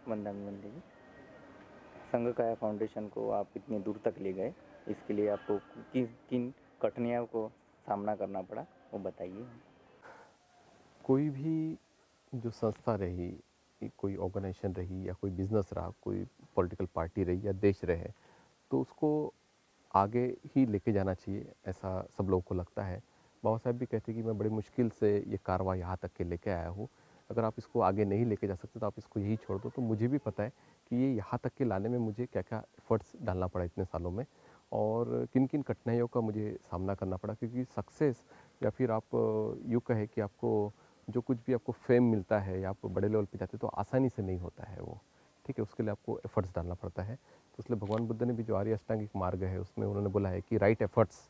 वंदन वंदे जी। संघ काया फाउंडेशन को आप इतनी दूर तक ले गए, इसके लिए आपको किन किन कठिनाइयों को सामना करना पड़ा, वो बताइए। कोई भी जो संस्था रही, कोई ऑर्गेनाइजेशन रही या कोई बिजनेस रहा, कोई पॉलिटिकल पार्टी रही या देश रहे, तो उसको आगे ही लेके जाना चाहिए, ऐसा सब लोगों को लगता है। बाबा साहब भी कहते हैं कि मैं बड़ी मुश्किल से ये कारवां यहाँ तक के लेके आया हूँ। अगर आप इसको आगे नहीं लेके जा सकते तो आप इसको यही छोड़ दो। तो मुझे भी पता है कि ये यहाँ तक के लाने में मुझे क्या-क्या एफर्ट्स डालना पड़ा इतने सालों में और किन-किन कठिनाइयों का मुझे सामना करना पड़ा, क्योंकि सक्सेस या फिर आप यूँ कहें कि आपको जो कुछ भी आपको फेम मिलता है या आप बड़े लेवल पे जाते हैं तो आसानी से नहीं होता है वो, ठीक है? उसके लिए आपको एफर्ट्स डालना पड़ता है। तो इसलिए भगवान बुद्ध ने भी जो आर्य अष्टांगिक मार्ग है उसमें उन्होंने बोला है कि राइट एफर्ट्स,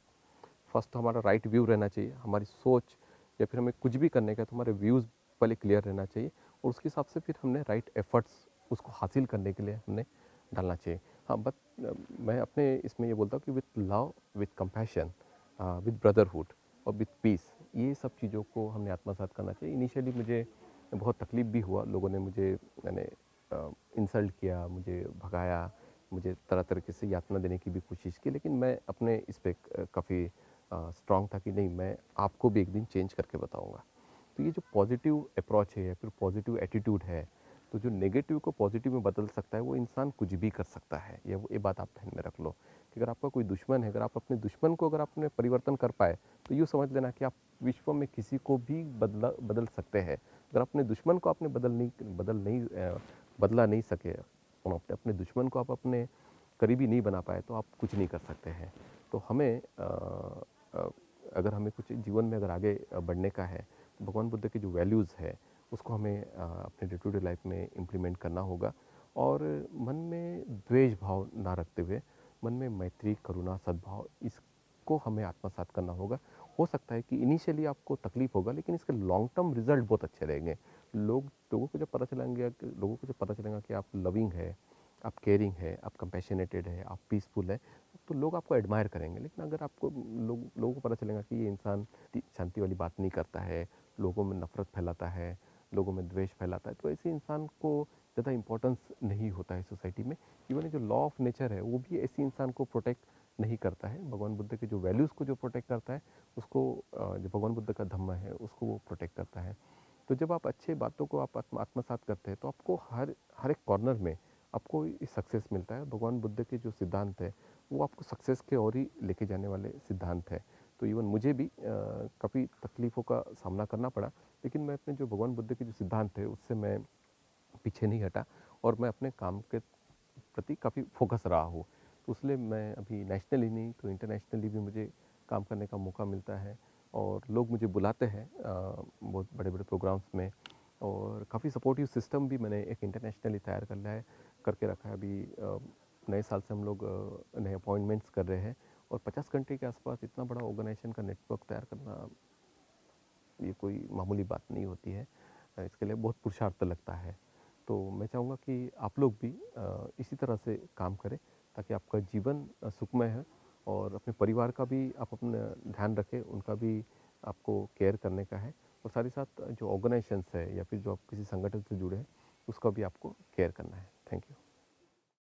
फर्स्ट तो हमारा राइट व्यू रहना चाहिए, हमारी सोच या फिर हमें कुछ भी करने का है तो हमारे व्यूज़ पहले क्लियर रहना चाहिए और उसके हिसाब से फिर हमने राइट एफर्ट्स उसको हासिल करने के लिए हमने डालना चाहिए। हाँ, बट मैं अपने इसमें ये बोलता हूँ कि with love, with compassion, with brotherhood और विथ पीस, ये सब चीज़ों को हमने आत्मसात करना चाहिए। इनिशियली मुझे बहुत तकलीफ भी हुआ, लोगों ने मुझे मैंने इंसल्ट किया, मुझे भगाया, मुझे तरह तरीके से यातना देने की भी कोशिश की, लेकिन मैं अपने इस पे काफ़ी स्ट्रांग था कि नहीं, मैं आपको भी एक दिन चेंज करके बताऊंगा। तो ये जो पॉजिटिव अप्रोच है या फिर पॉजिटिव एटीट्यूड है, तो जो नेगेटिव को पॉजिटिव में बदल सकता है वो इंसान कुछ भी कर सकता है। ये बात आप ध्यान में रख लो कि अगर आपका कोई दुश्मन है, अगर आप अपने दुश्मन को अगर आपने परिवर्तन कर पाए तो यूँ समझ लेना कि आप विश्व में किसी को भी बदल सकते हैं। अगर अपने दुश्मन को आपने बदला नहीं सके और अपने अपने दुश्मन को आप अपने करीबी नहीं बना पाए तो आप कुछ नहीं कर सकते हैं। तो हमें अ, अगर हमें कुछ जीवन में अगर आगे बढ़ने का है तो भगवान बुद्ध की जो वैल्यूज़ है उसको हमें अपने डे टू डे लाइफ में इम्प्लीमेंट करना होगा और मन में द्वेष भाव ना रखते हुए मन में मैत्री, करुणा, सद्भाव, इसको हमें आत्मसात करना होगा। हो सकता है कि इनिशियली आपको तकलीफ होगा लेकिन इसके लॉन्ग टर्म रिजल्ट बहुत अच्छे रहेंगे। लोगों को जब पता चलेंगे, लोगों को जब पता चलेगा कि आप लविंग है, आप केयरिंग है, आप कंपैशनेटेड है, आप पीसफुल है, तो लोग आपको एडमायर करेंगे। लेकिन अगर आपको लोगों को पता चलेगा कि ये इंसान शांति वाली बात नहीं करता है, लोगों में नफरत फैलाता है, लोगों में द्वेष फैलाता है, तो ऐसे इंसान को ज़्यादा इंपॉर्टेंस नहीं होता है सोसाइटी में। इवन जो लॉ ऑफ नेचर है वो भी ऐसी इंसान को प्रोटेक्ट नहीं करता है। भगवान बुद्ध के जो वैल्यूज़ को जो प्रोटेक्ट करता है उसको जो भगवान बुद्ध का धम्म है उसको वो प्रोटेक्ट करता है। तो जब आप अच्छे बातों को आप आत्मसात करते हैं तो आपको हर हर एक कॉर्नर में आपको सक्सेस मिलता है। भगवान बुद्ध के जो सिद्धांत है वो आपको सक्सेस के और ही लेके जाने वाले सिद्धांत है। तो इवन मुझे भी काफ़ी तकलीफ़ों का सामना करना पड़ा, लेकिन मैं अपने जो भगवान बुद्ध के जो सिद्धांत है उससे मैं पीछे नहीं हटा और मैं अपने काम के प्रति काफ़ी फोकस रहा हूँ। तो इसलिए मैं अभी नेशनली नहीं तो इंटरनेशनली भी मुझे काम करने का मौका मिलता है और लोग मुझे बुलाते हैं बहुत बड़े-बड़े प्रोग्राम्स में और काफ़ी सपोर्टिव सिस्टम भी मैंने एक इंटरनेशनली तैयार कर लिया है, करके रखा है। अभी नए साल से हम लोग नए अपॉइंटमेंट्स कर रहे हैं और 50 कंट्री के आसपास इतना बड़ा ऑर्गेनाइजेशन का नेटवर्क तैयार करना ये कोई मामूली बात नहीं होती है। इसके लिए बहुत पुरुषार्थ लगता है। तो मैं चाहूँगा कि आप लोग भी इसी तरह से काम करें ताकि आपका जीवन सुखमय है और अपने परिवार का भी आप अपना ध्यान रखें, उनका भी आपको केयर करने का है और साथ ही साथ जो ऑर्गेनाइजेशंस है या फिर जो आप किसी संगठन से जुड़े हैं, उसका भी आपको केयर करना है। Thank you.